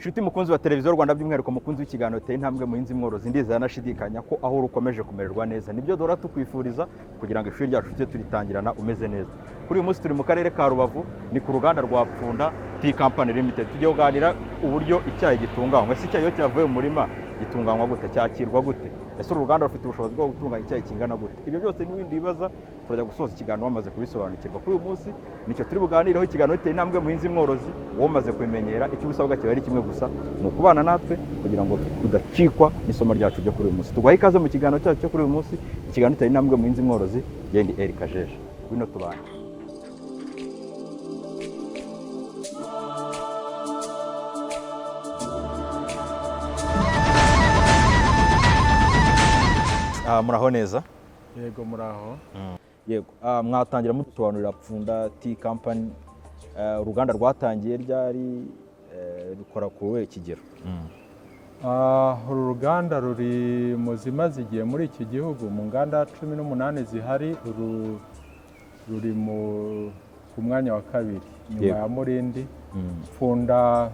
Inshuti mukunzi wa televiziyo Rwanda by'umwihariko mukunzi w'ikiganiro teye intambwe muhinzi mworozi ndizera nashidikanya ko aho rukomeje kumererwa neza nibyo dora tukwifuriza kugira ngo ishuri ryacu tujye turitangirana umeze neza. Kuri uyu munsi turi mu karere ka Rubavu ni ku ruganda rwa Pfunda Tea Company Limited. Tujye kuganira uburyo icyayi gitunganywa. Ese icyayi iyo cyavuye mu murima gitunganywa gute, cyakirwa gute? Ese uruganda rufite ubushobozi bwo gutunganya icyayi kingana gute? Ibyo byose n'ibindi bibaza turajya gusoza ikiganiro wamaze kubisobanukirwa. Kuri uyu munsi nicyo turi buganireho, ikiganiro teye intambwe muhinzi mworozi womaze kubimenyera. Icyo usabwa kiba ari kimwe gusa, ni ukubana natwe kugira ngo tudacikwa n'isomo ryacu ryo kuri uyu munsi. Tuguhaye ikaze mu kiganiro cyacu cyo kuri uyu munsi, ikiganiro teye intambwe muhinzi mworozi. Gendi Eric Kajeje wino tubana. Muraho neza? Yego muraho. Yego. Mwatangira mutusobanurira Pfunda Tea Company, uruganda rwatangiye ryari, rukora kuwe kigero? Uru ruganda ruri mu zimaze igihe muri iki gihugu, mu nganda 18 zihari, ruri ku mwanya wa kabiri nyuma ya Murindi. Pfunda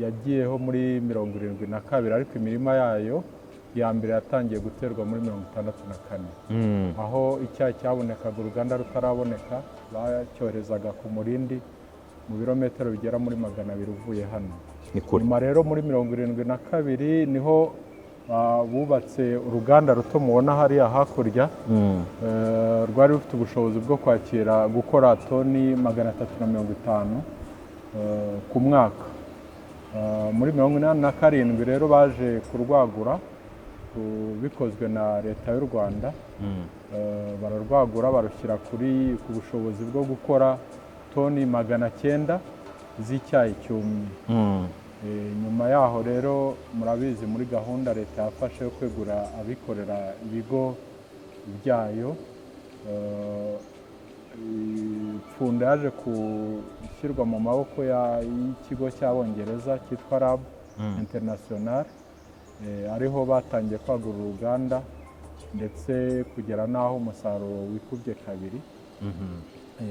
yagiyeho muri 72, ariko imirima yayo ya mbere yatangiye guterwa muri 64. Aho icyayi cyabonekaga uruganda rutaraboneka, bacyoherezaga ku Murindi mu birometero bigera muri 200 uvuye hano. Nyuma rero muri 72 niho bubatse uruganda ruto mubona hariya hakurya, rwari rufite ubushobozi bwo kwakira gukora toni 350 ku mwaka. Muri 87 rero baje kurwagura, bikozwe na leta y'u Rwanda. Bararwagura barushyira ku bushobozi bwo gukora toni 900 z'icyayi cyumye. Nyuma yaho rero murabizi muri gahunda leta yafashe yo kwegura abikorera ibigo byayo, Pfunda yaje gushyirwa mu maboko y'ikigo cy'Abongereza cyitwa RAB International, ariho batangiye kwagura uruganda ndetse kugera n'aho umusaruro wikubye kabiri.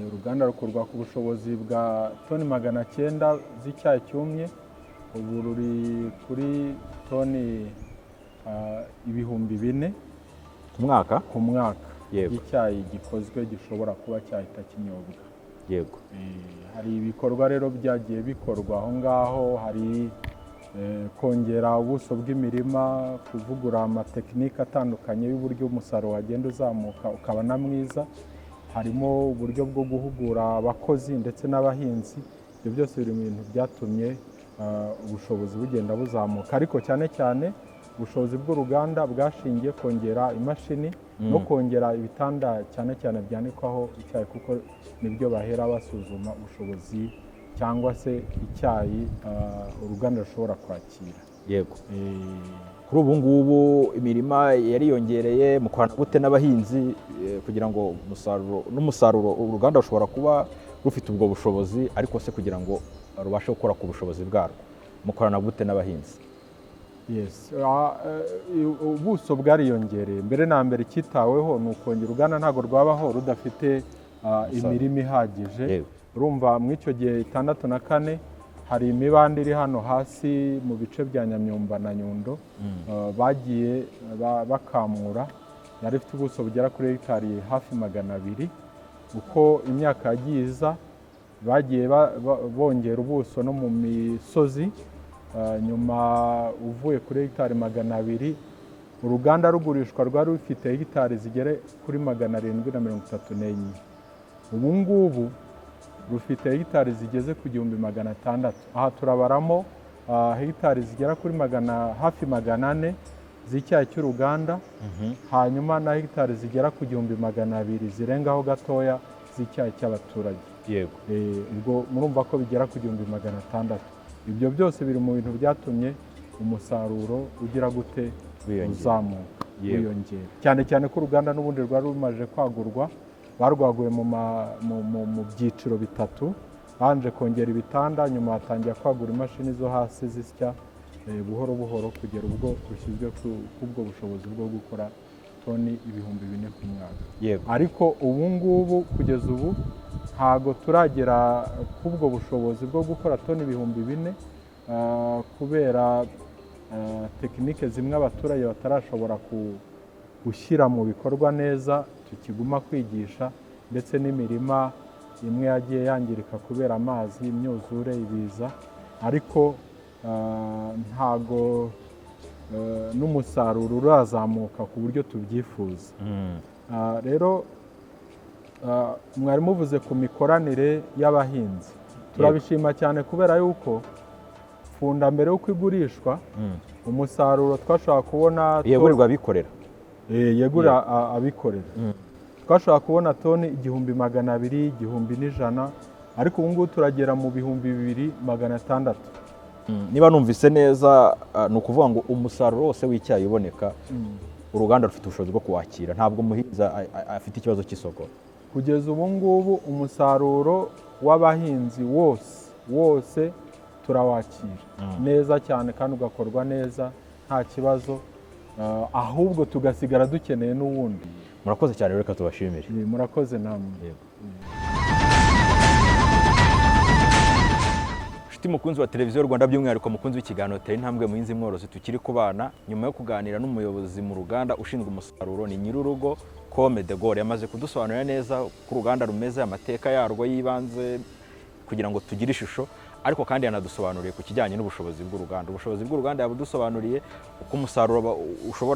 Uruganda rukorwa ku bushobozi bwa toni 900 z'icyayi cyumye. Ubu ruri kuri toni 4,000 ku mwaka y'icyayi gikozwe gishobora kuba cyahita kinyobwa. Yego. Hari ibikorwa rero byagiye bikorwa aho ngaho, hari kongera ubuso bw'imirima, kuvugura amatekinike atandukanye y'uburyo umusaruro wagenda uzamuka ukaba na mwiza. Harimo uburyo bwo guhugura abakozi ndetse n'abahinzi. Ibyo byose biri mu bintu byatumye ubushobozi bugenda buzamuka, ariko cyane cyane ubushobozi bw'uruganda bwashingiye kongera imashini no kongera ibitanda cyane cyane byanikwaho icyayi, kuko nibyo bahera basuzuma ubushobozi cyangwa se icyayi uruganda rushobora kwakira. Yego. Kuri ubu ngubu imirima yariyongereye, mukorana gute n'abahinzi kugira ngo umusaruro uruganda rushobora kuba rufite ubwo bushobozi, ariko se kugira ngo rubashe gukora ku bushobozi bwarwo mukorana gute n'abahinzi? Yes. Ubuso bwariyongereye. Mbere na mbere cyitaweho ni ukongera uruganda ntabwo rwabaho rudafite imirima ihagije. Urumva mu icyo gihe 64 hari imibande iri hano hasi mu bice bya Nyamyumba na Nyundo, bagiye bakamura, yari ifite ubuso bugera kuri hegitari hafi 200. Uko imyaka yagiye iza bagiye bongera ubuso no mu misozi. Nyuma uvuye kuri hegitari 200, uruganda rugurishwa rwari rufite hegitari zigere kuri 734. Ubu ngubu rufite hegitari zigeze ku 1,600. Aha turabaramo hegitari zigera kuri hafi 400 z'icyayi cy'uruganda, hanyuma na hegitari zigera ku 1,200 zirengaho gatoya z'icyayi cy'abaturage. Yego. Ubwo murumva ko bigera ku 1,600. Ibyo byose biri mu bintu byatumye umusaruro ugira gute uzamuka, wiyongera. Cyane cyane ko uruganda n'ubundi rwari rumaze kwagurwa, barwaguye mu byiciro bitatu. Banje kongera ibitanda, nyuma hatangira kwagura imashini zo hasi zisya buhoro buhoro kugera ubwo rushyizwe kubwo bushobozi bwo gukora toni 4,000 ku mwaka. Ariko ubu ngubu kugeza ubu ntago turagera kubwo bushobozi bwo gukora toni 4,000, kubera tekinike zimwe abaturage batarashobora gushyira mu bikorwa neza, tukiguma kwigisha, ndetse n'imirima imwe yagiye yangirika kubera amazi, imyuzure, ibiza, ariko ntago n'umusaruro urazamuka ku buryo tubyifuza. Rero mwari muvuze ku mikoranire y'abahinzi, turabishima cyane kubera yuko funda mbere y'uko igurishwa umusaruro twashobora kubona yegurirwa abikorera, yegura abikorera, twashobora kubona toni 200, 1,100, ariko ubu ngubu turagera mu 2,600. niba numvise neza ni ukuvuga ngo umusaruro wose w'icyayi uboneka uruganda rufite ubushobozi bwo kuwakira, ntabwo umuhinzi afite ikibazo cy'isoko. Kugeza ubu ngubu umusaruro w'abahinzi wose turawakira neza cyane kandi ugakorwa neza nta kibazo, ahubwo tugasigara dukeneye n'uwundi. Murakoze cyane, reka tubashimire. Murakoze namwe. Mukunzi wa televiziyo Rwanda, by'umwihariko mukunzi w'ikiganiro Tera Intambwe Muhinzi Mworozi, tukiri kubana nyuma yo kuganira n'umuyobozi mu ruganda ushinzwe umusaruro, ni Nyirurugo Kome de Gaulle. Yamaze kudusobanurira neza ko uruganda rumeze, amateka yarwo yibanze kugira ngo tugire ishusho, ariko kandi yanadusobanuriye ku kijyanye n'ubushobozi bw'uruganda. Ubushobozi bw'uruganda yabudusobanuriye uko umusaruro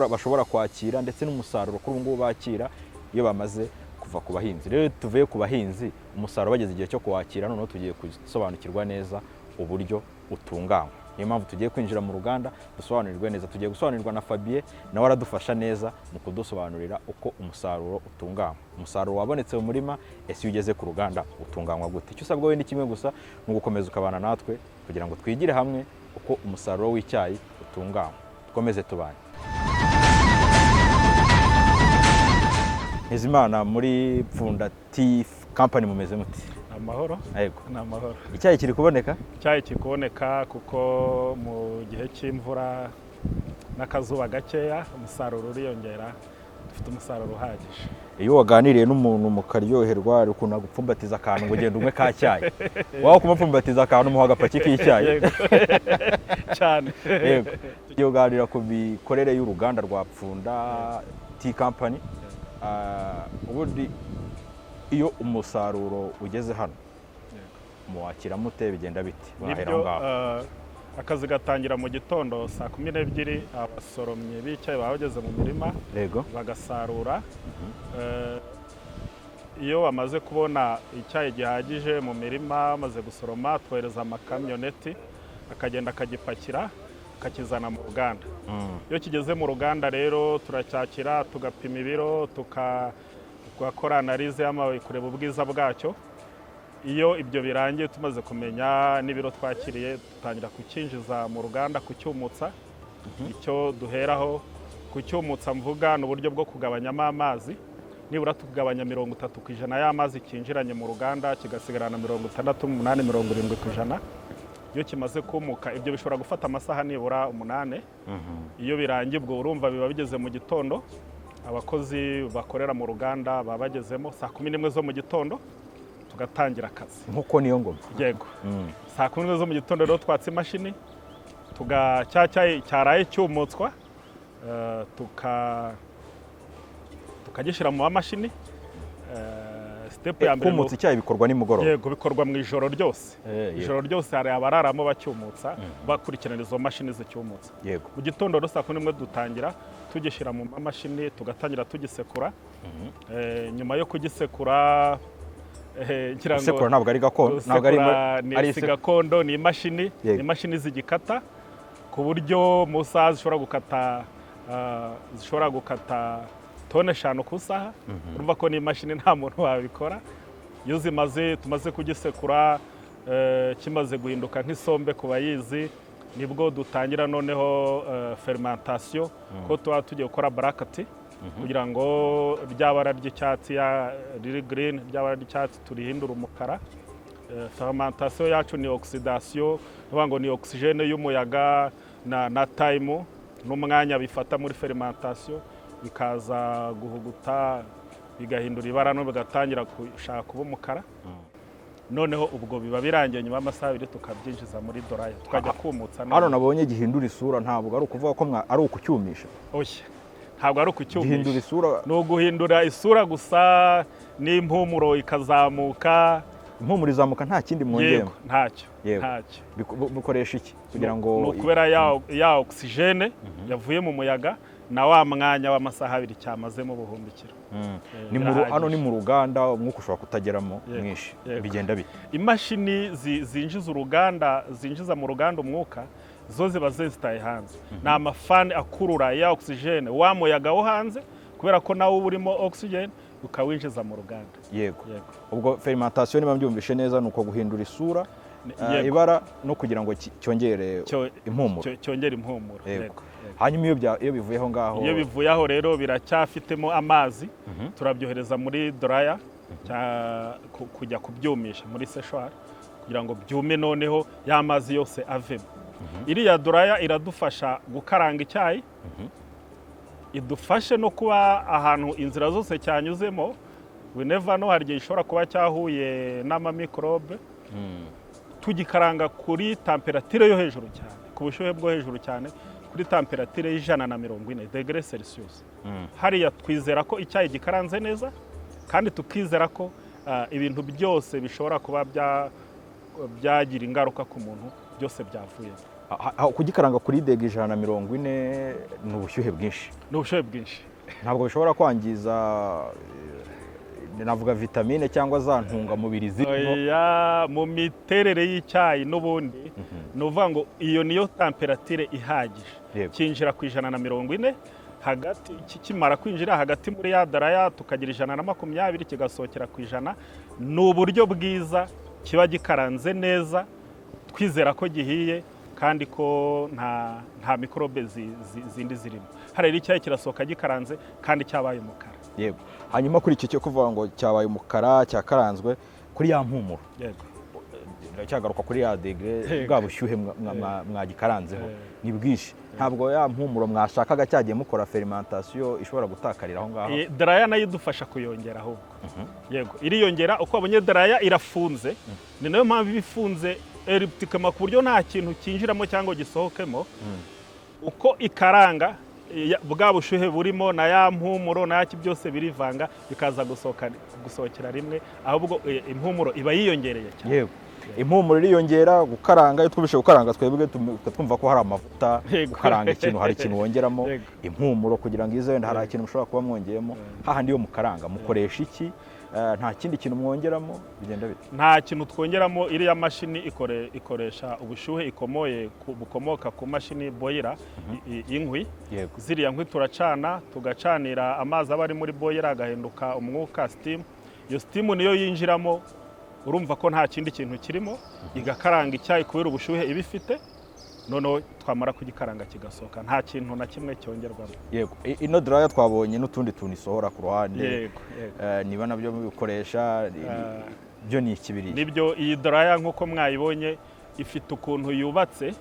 bashobora kwakira, ndetse n'umusaruro kuri ubu ngubu bakira iyo bamaze kuva ku bahinzi. Rero tuvuye ku bahinzi, umusaruro bageze igihe cyo kuwakira, noneho tugiye gusobanukirwa neza uburyo utunganywa. Niyo mpamvu tugiye kwinjira mu ruganda dusobanurirwe neza. Tugiye gusobanurirwa na Fabien, nawe aradufasha neza mu kudusobanurira uko umusaruro utunganywa. Umusaruro wabonetse mu murima, ese iyo ugeze ku ruganda utunganywa gute? Icyo usabwa we ni kimwe gusa, ni ugukomeza ukabana natwe kugira ngo twigire hamwe uko umusaruro w'icyayi utunganywa. Dukomeze tubane. Ntezimana, muri Pfunda Tea Company mumeze muti? Amahoro. Yego. Ni amahoro. Icyayi kiri kuboneka? Icyayi kiri kuboneka kuko mu gihe cy'imvura n'akazuba gakeya umusaruro uriyongera, dufite umusaruro uhagije. Iyo waganiriye n'umuntu mukaryoherwa, ari ukuntu agupfumbatiza akantu ngo ugenda umwe ka cyayi, waho kumupfumbatiza akantu umuha agapaki k'icyayi cyane. Yego. Tugiye kuganira ku mikorere y'uruganda rwa Pfunda Tea Company. Ubundi iyo umusaruro ugeze hano muwakira mute, bigenda biti? Nibyo, akazi gatangira mu gitondo saa 12, abasoromyi b'icyayi baba bageze mu mirima bagasarura. Iyo bamaze kubona icyayi gihagije mu mirima bamaze gusoroma, twohereza amakamyoneti akagenda akagipakira akakizana mu ruganda. Iyo kigeze mu ruganda rero turacyakira, tugapima ibiro, tugakora analize y'amababi kureba ubwiza bwacyo. Iyo ibyo birangiye tumaze kumenya n'ibiro twakiriye, dutangira kucyinjiza mu ruganda, kucyumutsa. Icyo duheraho kucyumutsa mvuga ni uburyo bwo kugabanyamo amazi, nibura tugabanya 30% y'amazi cyinjiranye mu ruganda, kigasigarana 68, 70%. Iyo kimaze kumuka, ibyo bishobora gufata amasaha nibura 8. Iyo birangiye ubwo urumva biba bigeze mu gitondo. Abakozi bakorera mu ruganda baba bagezemo saa 11 zo mu gitondo, tugatangira akazi. Nkuko niyo ngoma. Yego. Saa 11 zo mu gitondo rero twatse imashini, tugacyayi cyaraye cyumutswa, tukagishyira mu mashini. Step ya mbere kumutsa icyayi bikorwa nimugoroba. Yego, bikorwa mu ijoro ryose. Ijoro ryose hari abararamo bacyumutsa, bakurikirana izo mashini zicyumutsa. Yego. Mu gitondo rero saa 11 dutangira tugishyira mu mashini, tugatangira tugisekura. Nyuma yo kugisekura, isekura ntabwo ari gakondo, ntabwo ari gakondo, ni imashini, imashini zigikata ku buryo mu saha zishobora gukata tone 5 ku saha. Urumva ko ni imashini nta muntu wabikora. Iyo tumaze kugisekura, kimaze guhinduka nk'isombe ku bayizi, nibwo dutangira noneho fermentation, ko tuba tugiye gukora black tea kugira ngo ryabara ry'icyatsi riri green, ryabara ry'icyatsi turihindura umukara. Fermentation yacu ni oxidation, ngo ni oxygene y'umuyaga na time n'umwanya bifata muri fermentation, bikaza guhuguta, bigahindura ibara no bigatangira gushaka kuba umukara. noneho ubwo biba birangiye nyuma y'amasaha 2 tukabyinjiza muri doraya tukajya kumutsa. hano nabonye gihindura isura, ntabwo ari ukuvuga ko ari ukucyumisha. Oya, ntabwo ari ukucyumisha, gihindura isura, ni uguhindura isura gusa n'impumuro ikazamuka. impumuro izamuka, nta kindi mwongeyemo? Ntacyo. Bikoresha iki kugira ngo? Ni ukubera ya oxygene yavuye mu muyaga na wa mwanya w'amasaha 2 cyamazemo ubuhumbikiro. Hano ni mu ruganda, umwuka ushobora kutageramo mwinshi, bigenda bite? Imashini zinjiza mu ruganda umwuka zo ziba zesitaye hanze. Ni amafani akurura ya oxygene wa muyaga wo hanze, kubera ko nawo urimo oxygene ukawinjiza mu ruganda. Yego. Ubwo fermentation niba mbyumvishe neza, nuko guhindura isura, ibara, no kugira ngo cyongere impumuro. Cyongere impumuro. Yego. Hanyuma iyo bivuye aho ngaho? Iyo bivuye aho rero biracyafitemo amazi, turabyohereza muri dryer kujya kubyumisha muri séchoir kugira ngo byume, noneho ya mazi yose avemo. Iriya dryer iradufasha gukaranga icyayi, idufashe no kuba ahantu inzira zose cyanyuzemo, we never know, hari igihe ishobora kuba cyahuye n'amamikorobe, tugikaranga kuri temperature yo hejuru cyane, ku bushyuhe bwo hejuru cyane, kuri temperature y'140 degrees Celsius. Hariya twizera ko icyayi gikaranze neza, kandi tukizera ko ibintu byose bishobora kuba byagira ingaruka ku muntu byose byavuye. Kugikaranga kuri degre 140 ni ubushyuhe bwinshi. Ni ubushyuhe bwinshi. Ntabwo bishobora kwangiza, navuga vitamine cyangwa za ntungamubiri zirimo? Mu miterere y'icyayi n'ubundi ni uvuga ngo iyo niyo temperature ihagije. Kinjira ku 140, hagati kimara kwinjira hagati muri ya dryer tukagira 120 kigasohokera ku 100. Ni uburyo bwiza kiba gikaranze neza, twizera ko gihiye kandi ko nta mikorobe zindi zirimo. Hari icyayi kirasohoka gikaranze kandi cyabaye umukara. Yego. Hanyuma kuri icyo cyo kuvuga ngo cyabaye umukara, cyakaranzwe, kuri ya mpumuro. Yego. Cyagaruka kuri ya degre, bwa bushyuhe mwagikaranzeho ni bwinshi. Ntabwo ya mpumuro mwashakaga cyagiye mukora fermentation ishobora gutakarira aho ngaho? Dryer nayo idufasha kuyongera ahubwo. Yego, iriyongera uko abonye dryer irafunze, ni nayo mpamvu ibifunze elliptically ku buryo nta kintu kinjiramo cyangwa gisohokemo. Uko ikaranga bwa bushyuhe burimo na ya mpumuro naki byose birivanga bikaza gusohokera rimwe, ahubwo impumuro iba yiyongereye cyane. Yego. Impumuro iriyongera, gukaranga, iyo twubishe gukaranga twebwe twumva ko hari amavuta, gukaranga ikintu hari ikintu wongeramo impumuro kugira ngo ize, wenda hari ikintu mushobora kuba mwongeyemo. Hahandi yo mukaranga mukoresha iki? Nta kindi kintu mwongeramo, bigenda bite? Nta kintu twongeramo. Iriya mashini ikoresha ubushyuhe bukomoka ku mashini boiler y'inkwi. Ziriya nkwi turacana, tugacanira amazi aba ari muri boiler agahinduka umwuka, steam. Iyo steam niyo yinjiramo, urumva ko nta kindi kintu kirimo, igakaranga icyayi kubera ubushyuhe iba ifite, noneho twamara kugikaranga kigasohoka, nta kintu na kimwe cyongerwamo. Yego. Ino dryer twabonye n'utundi tuntu isohora ku ruhande. Yego. Niba nabyo mubikoresha, byo ni ikibiri? Nibyo. Iyi dryer nk'uko mwayibonye ifite ukuntu yubatse,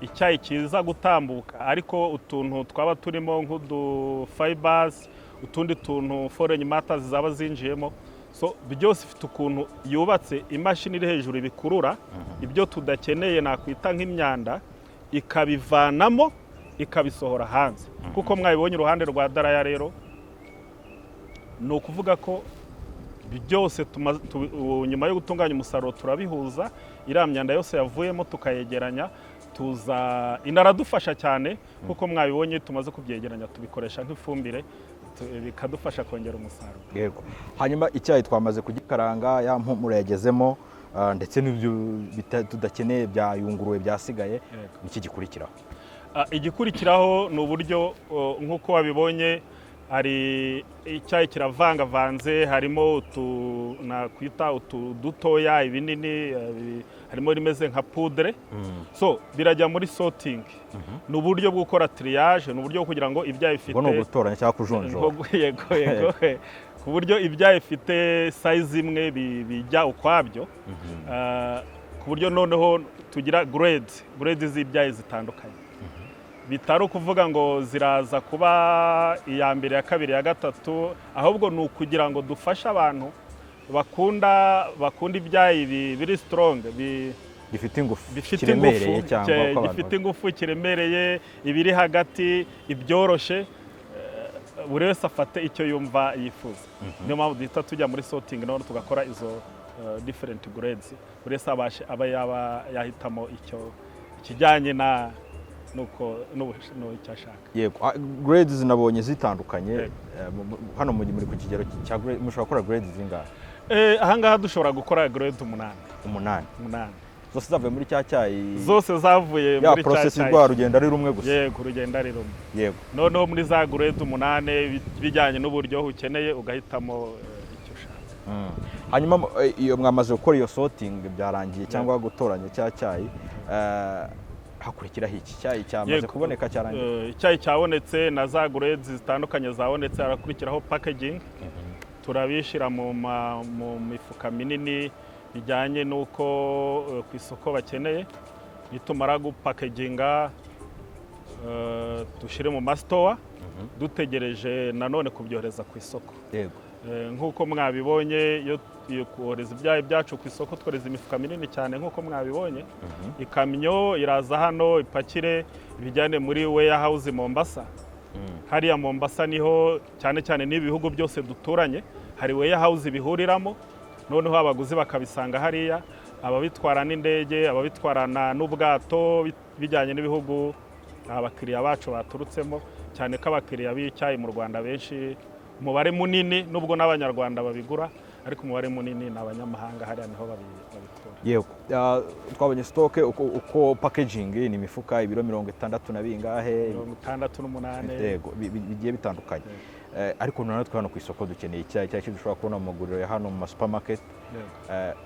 icyayi kiza gutambuka, ariko utuntu twaba turimo nk'udu fibers, utundi tuntu foreign matters zaba zinjiyemo, so byose ifite ukuntu yubatse, imashini iri hejuru ibikurura ibyo tudakeneye nakwita nk'imyanda, ikabivanamo ikabisohora hanze. Kuko mwabibonye uruhande rwa dryer rero, ni ukuvuga ko byose nyuma yo gutunganya umusaruro turabihuza, iriya myanda yose yavuyemo tukayegeranya, inaradufasha cyane kuko mwabibonye tumaze kubyegeranya tubikoresha nk'ifumbire, bikadufasha kongera umusaruro. Yego. Hanyuma icyayi twamaze kugikaranga, ya mpumuro yagezemo, ndetse n'ibyo tudakeneye byayunguruwe byasigaye, niki gikurikiraho? Igikurikiraho ni uburyo nk'uko wabibonye, hari icyayi kiravangavanze, harimo nakwita dutoya, ibinini, harimo rimeze nka poudre. So birajya muri sorting. Ni uburyo bwo gukora triage, ni uburyo kugira ngo ibyayi bifite, no gutoranya cyangwa kujonjora. Yego. Ku buryo ibyayi bifite size imwe bijya ukwabyo, ku buryo noneho tugira grade z'ibyayi zitandukanye. Bitari ukuvuga ngo ziraza kuba iya mbere, ya kabiri, ya gatatu, ahubwo ni ukugira ngo dufashe abantu bakunda ibyayi biri strong, gifite ingufu, bifite kiremereye ingufu, cyangwa uko abantu gifite ingufu, kiremereye, ibiri hagati, ibyoroshye, buri wese afate icyo yumva yifuza. Niyo mpamvu duhita tujya muri sorting none tugakora izo different grades, buri wese aba yahitamo icyo kijyanye n'icyo ashaka. Yego, grades nabonye zitandukanye. Hano muri ku kigero cya grade mushobora gukora grades zingahe? Ahangaha dushobora gukora grade 8. Zose zavuye muri cya cyayi? Zose zavuye muri cya cyayi. Ya process rwa rugenda ari rumwe gusa? Yego, rugenda ari rumwe. Yego. Noneho muri za grade 8 bijyanye n'uburyohe ukeneye ugahitamo icyo ushaka. Hanyuma iyo mwamaze gukora iyo sorting byarangiye cyangwa gutoranya cya cyayi, hakurikiraho iki? Cyayi cyamaze kuboneka cyarangiye? Icyayi cyabonetse na za grades zitandukanye zabonetse, harakurikiraho packaging. Turabishyira mu mifuka minini bijyanye n'uko ku isoko bakeneye. Nitumara gupakeginga dushyire mu masitowa, dutegereje nanone kubyohereza ku isoko. Yego. Nk'uko mwabibonye, iyo kohereza ibyayi byacu ku isoko twohereza imifuka minini cyane nk'uko mwabibonye. Ikamyo iraza hano ipakire ibijyane muri warehouse Mombasa. Hariya Mombasa niho cyane cyane n'ibihugu byose duturanye, hari warehouse bihuriramo, noneho abaguzi bakabisanga hariya, ababitwara n'indege, ababitwarana n'ubwato bijyanye n'ibihugu abakiriya bacu baturutsemo, cyane ko abakiriya b'icyayi mu Rwanda benshi umubare munini, nubwo n'abanyarwanda babigura, ariko umubare munini ni abanyamahanga, hariya niho babitura. Yego, twabonye stock uko packaging ni imifuka ibiro 60 na bingahe? 68. Yego, bigiye bitandukanye. Ariko none twano ku isoko dukeneye icyayi dushobora kubona mu maguriro ya hano mu supermarket.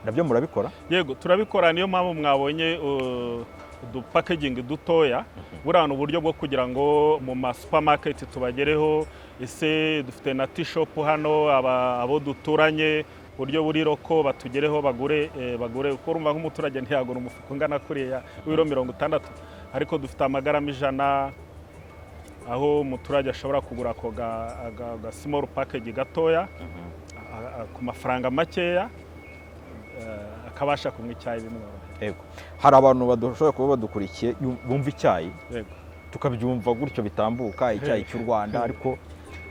Nabyo murabikora? Yego, turabikora. Niyo mpamvu mwabonye packaging dutoya, burano uburyo bwo kugira ngo mu supermarket tubagereho. Ese dufite na t-shop hano, abo duturanye buryo buri roko batugereho bagure uko urumva nk'umuturage ntiyagura umufuko ungana kuriya w'ibiro 60, ariko dufite amagarama 100, aho umuturage ashobora kugura ako ga small package gatoya ku mafaranga makeya, akabasha kunywa icyayi bimworoheye. Yego, hari abantu badashobora kuba badukurikiye bumva icyayi, tukabyumva gutyo bitambuka icyayi cy'u Rwanda, ariko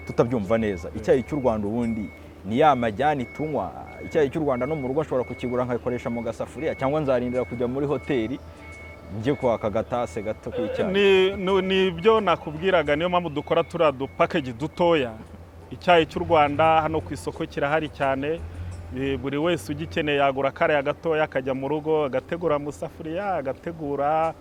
tutabyumva neza. Icyayi cy'u Rwanda ubundi ni ya majyani tunywa? Icyayi cy'u Rwanda no mu rugo ashobora kukigura nkayikoresha mu gasafuriya, cyangwa nzarindira kujya muri hoteli njye kwaka gatase gato k'icyayi? Ni ibyo nakubwiraga, niyo mpamvu dukora turiya package dutoya. Icyayi cy'u Rwanda hano ku isoko kirahari cyane, buri wese ugikeneye yagura kariya gatoya, akajya mu rugo agategura mu safuriya, agategura,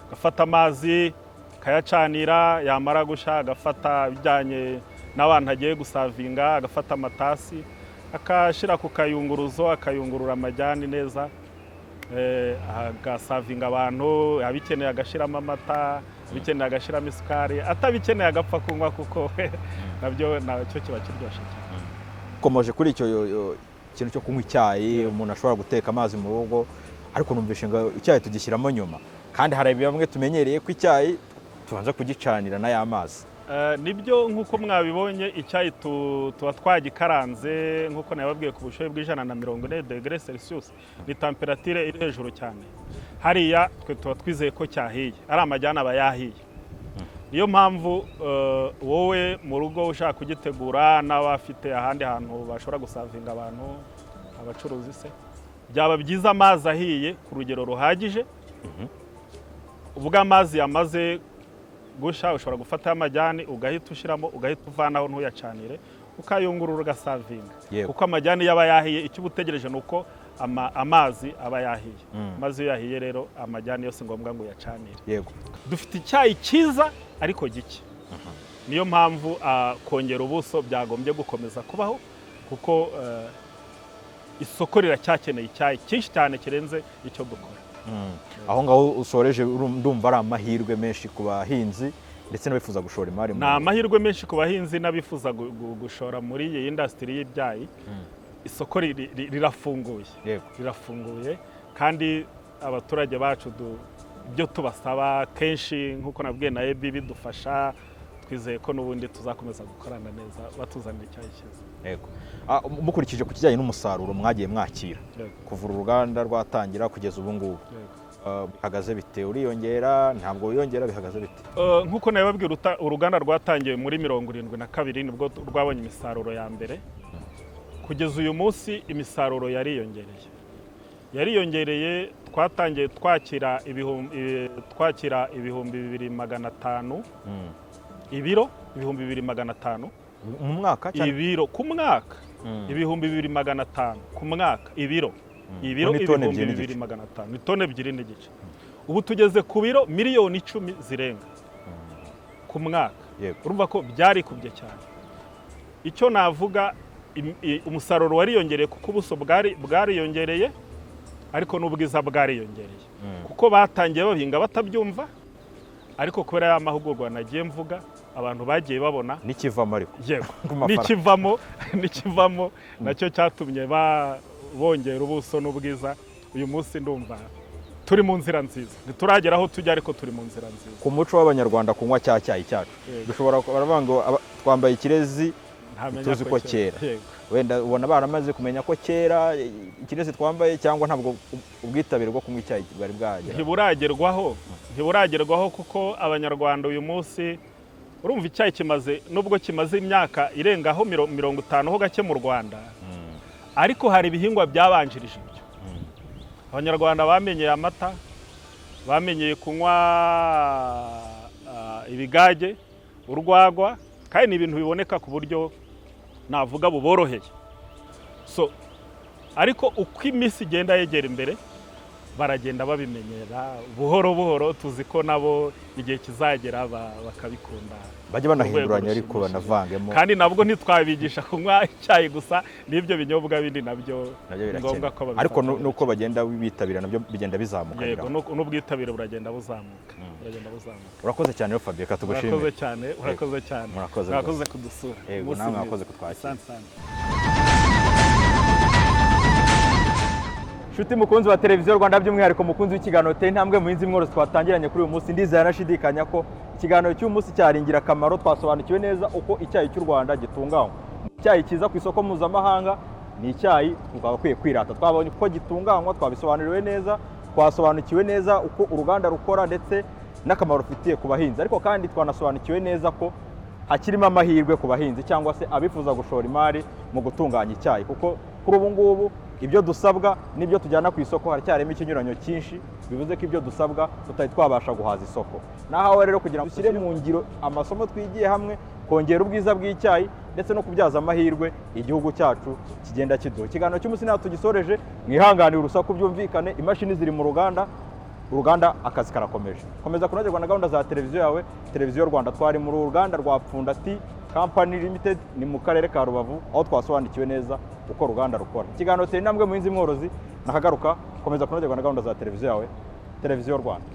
agafata amazi akayacanira, yamara gusha agafata bijyanye n'abantu agiye gusavinga, agafata amatasi akashyira ku kayunguruzo, akayungurura amajyani neza, agasavinga abantu, abikeneye agashyiramo amata, abikeneye agashyiramo isukari, atabikeneye agapfa kunywa, kuko nabyo nacyo kiba kiryoshye cyane. Ukomeje kuri icyo kintu cyo kunywa icyayi, umuntu ashobora guteka amazi mu rugo, ariko numvishe ngo icyayi tugishyiramo nyuma, kandi hari bamwe tumenyereye ko icyayi tubanza kugicanira na ya mazi. Nibyo, nk'uko mwabibonye icyayi tuba twagikaranze, nk'uko nababwiye, ku bushyuhe bw'140 degrees Celsius, ni temperature iri hejuru cyane. Hariya twe tuba twizeye ko cyahiye, ari amajyana aba yahiye. Niyo mpamvu wowe mu rugo ushaka kugitegura, n'abafite ahandi hantu bashobora gusavinga abantu, abacuruzi se, byaba byiza amazi ahiye ku rugero ruhagije. Ubwo amazi yamaze gusha, ushobora gufata amajyani ugahita ushyiramo, ugahita uvanaho ntuyacanire, ukayungurura ugasavinga. Kuko amajyani yaba yahiye, icyo ubutegereje ni uko amazi aba yahiye. Amazi iyo yahiye rero amajyani yose ngombwa ngo uyacanire. Yego, dufite icyayi cyiza ariko gike. Niyo mpamvu kongera ubuso byagombye gukomeza kubaho, kuko isoko riracyakeneye icyayi cyinshi cyane kirenze icyo dukora. Aho ngaho usoreje ndumva ari amahirwe menshi ku bahinzi ndetse n'abifuza gushora imari. Ni amahirwe menshi ku bahinzi n'abifuza gushora muri iyi industry y'ibyayi. Isoko rirafunguye, rirafunguye, kandi abaturage bacu ibyo tubasaba kenshi, nk'uko nabwiye na EB bidufasha, twizeye ko n'ubundi tuzakomeza gukorana neza batuzanira icyayi cyiza. Yego. Mukurikije ku kijyanye n'umusaruro mwagiye mwakira kuva uruganda rwatangira kugeza ubu ngubu bihagaze bite? Uriyongera, ntabwo wiyongera, bihagaze bite? Nk'uko nabibabwira, uruganda rwatangiye muri 72 nibwo rwabonye imisaruro ya mbere. Kugeza uyu munsi imisaruro yariyongereye, twatangiye twakira ibihumbi 2,500 ibiro, 2,500 mu mwaka cyane? Ibiro ku mwaka, 2,500 ku mwaka, ibiro 2,500, ni tone 2 n'igice. Ubu tugeze ku biro miliyoni 10 zirenga ku mwaka. Urumva ko byarikubye cyane. Icyo navuga, umusaruro wariyongereye kuko ubuso bwariyongereye, ariko n'ubwiza bwariyongereye kuko batangiye bahinga batabyumva, ariko kubera ya mahugurwa nagiye mvuga, abantu bagiye babona nikivamo, ariko yego nikivamo nacyo cyatumye bongera ubuso n'ubwiza. Uyu munsi ndumva turi mu nzira nziza, ntituragera aho tujya, ariko turi mu nzira nziza. Ku muco w'Abanyarwanda kunywa cya cyayi cyacu, dushobora baravuga ngo twambaye ikirezi tuzi ko kera, wenda ubona baramaze kumenya ko kera ikirezi twambaye, cyangwa ntabwo ubwitabire bwo kunywa icyayi bwari bwagera? Ntiburagerwaho kuko Abanyarwanda uyu munsi, urumva icyayi nubwo kimaze imyaka irengaho 50 ho gake mu Rwanda, ariko hari ibihingwa byabanjirije ibyo. Abanyarwanda bamenyeye amata, bamenyeye kunywa ibigage, urwagwa, kandi ni ibintu biboneka ku buryo navuga buboroheye. Ariko uko iminsi igenda yegera imbere, baragenda babimenyera buhoro buhoro. Tuzi ko nabo igihe kizagera bakabikunda, bajye banahinduranya ariko banavangemo. Kandi nabwo ntitwabigisha kunywa icyayi gusa, n'ibyo binyobwa bindi nabyo ngombwa ko babifata. Ariko nuko bagenda bitabira nabyo bigenda bizamuka. Yego, n'ubwitabire buragenda buzamuka. Urakoze cyane Fabien, katugushimire. Urakoze cyane. Murakoze kudusura. Yego, namwe mwakoze kutwakira. Nshuti mukunzi wa televiziyo Rwanda, by'umwihariko mukunzi w'ikiganiro Tera Intambwe mu Buhinzi Mworozi twatangiranye kuri uyu munsi, ndizera nashidikanya ko ikiganiro cy'uyu munsi cyari ingirakamaro. Twasobanukiwe neza uko icyayi cy'u Rwanda gitunganywa. Icyayi kiza ku isoko mpuzamahanga ni icyayi twagakwiye kwirata. Twabonye uko gitunganywa, twabisobanuriwe neza, twasobanukiwe neza uko uruganda rukora ndetse n'akamaro rufitiye ku bahinzi. Ariko kandi twanasobanukiwe neza ko hakirimo amahirwe ku bahinzi cyangwa se abifuza gushora imari mu gutunganya icyayi, kuko kuri ubu ngubu ibyo dusabwa n'ibyo tujyana ku isoko haracyarimo ikinyuranyo cyinshi, bivuze ko ibyo dusabwa tutari twabasha guhaza isoko. Nahawe rero kugira ngo dushyire mu ngiro amasomo twigiye hamwe, kongera ubwiza bw'icyayi ndetse no kubyaza amahirwe igihugu cyacu kigenda kiduha. Ikiganiro cy'umunsi naho tugisoreje, mwihanganire urusaku byumvikane, imashini ziri mu ruganda akazi karakomeje. Komeza kunogerwa na gahunda za televiziyo yawe, televiziyo Rwanda. Twari mu ruganda rwa Pfunda Tea Company Limited, ni mu karere ka Rubavu, aho twasobanukiwe neza uko uruganda rukora. Ikiganiro Tera Intambwe mu Buhinzi Mworozi nakagaruka. Komeza kunogerwa na gahunda za televiziyo yawe, televiziyo Rwanda.